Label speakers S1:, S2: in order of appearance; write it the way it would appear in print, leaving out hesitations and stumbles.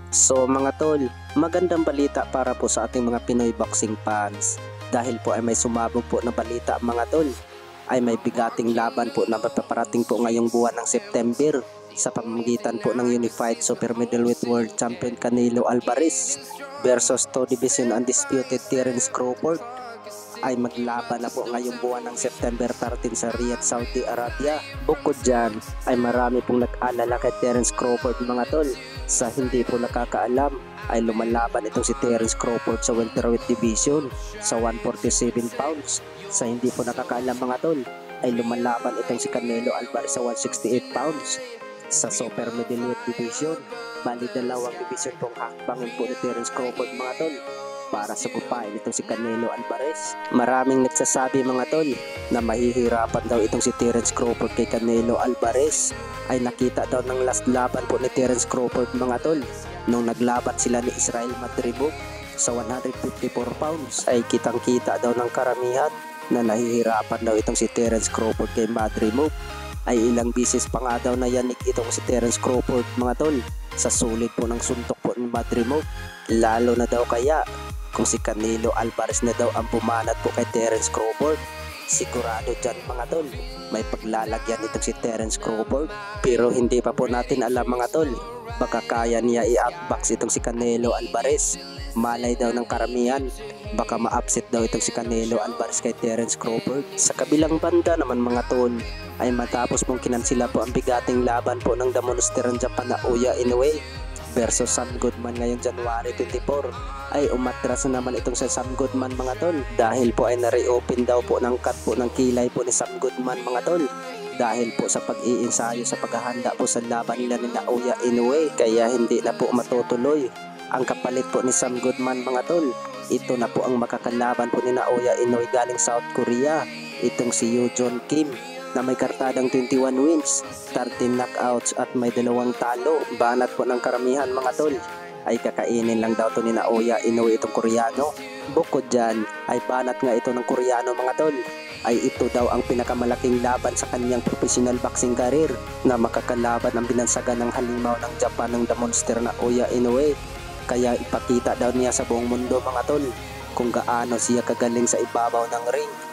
S1: So mga tol, magandang balita para po sa ating mga Pinoy boxing fans. Dahil po ay may sumabog po na balita mga tol, ay may bigating laban po na paparating po ngayong buwan ng September sa pamamagitan po ng Unified Super Middleweight World Champion Canelo Alvarez versus 2 Division Undisputed Terence Crawford ay maglaban na po ngayong buwan ng September 13 sa Riyadh, Saudi Arabia. Bukod dyan ay marami pong nag-alala kay Terence Crawford mga tol. Sa hindi po nakakaalam ay lumalaban itong si Terence Crawford sa welterweight division sa 147 pounds. Sa hindi po nakakaalam mga tol ay lumalaban itong si Canelo Alvarez sa 168 pounds sa super middleweight division. Bali dalawang division pong hakbangin po ni Terence Crawford mga tol para sa bupain itong si Canelo Alvarez. Maraming nagsasabi mga tol na mahihirapan daw itong si Terence Crawford kay Canelo Alvarez. Ay nakita daw ng last laban po ni Terence Crawford mga tol nung naglaban sila ni Israel Madrimov sa 154 pounds ay kitang kita daw ng karamihan na nahihirapan daw itong si Terence Crawford kay Madrimov. Ay ilang bisis pa nga daw na yanik itong si Terence Crawford mga tol sa sulit po ng suntok po ni Madrimov. Lalo na daw kaya kung si Canelo Alvarez na daw ang pumanat po kay Terence Crawford. Sigurado dyan mga tol may paglalagyan itong si Terence Crawford. Pero hindi pa po natin alam mga tol, baka kaya niya i-outbox itong si Canelo Alvarez. Malay daw ng karamihan baka ma-upset daw itong si Canelo Alvarez kay Terence Crawford. Sa kabilang banda naman mga tol ay matapos mong kinansila po ang bigating laban po ng The Monster ng Japan na Oya Inoue versus Sam Goodman ngayong January 24 ay umatras na naman itong sa Sam Goodman mga tol dahil po ay na-reopen daw po ng cut po ng kilay po ni Sam Goodman mga tol dahil po sa pag-iinsayo sa paghahanda po sa laban nila ni Naoya Inoue kaya hindi na po matutuloy. Ang kapalit po ni Sam Goodman mga tol, ito na po ang makakalaban po ni Naoya Inoue galing South Korea, itong si Yoo-Jong Kim na may kartadang 21 wins, 13 knockouts at may 2 talo. Banat po ng karamihan mga tol ay kakainin lang daw to ni Naoya Inoue itong Koreano. Bukod dyan ay banat nga ito ng Koreano mga tol ay ito daw ang pinakamalaking laban sa kanyang professional boxing career na makakalaban ang binansagan ng halimaw ng Japan ng The Monster na Oya Inoue. Kaya ipakita daw niya sa buong mundo mga tol kung gaano siya kagaling sa ibabaw ng ring.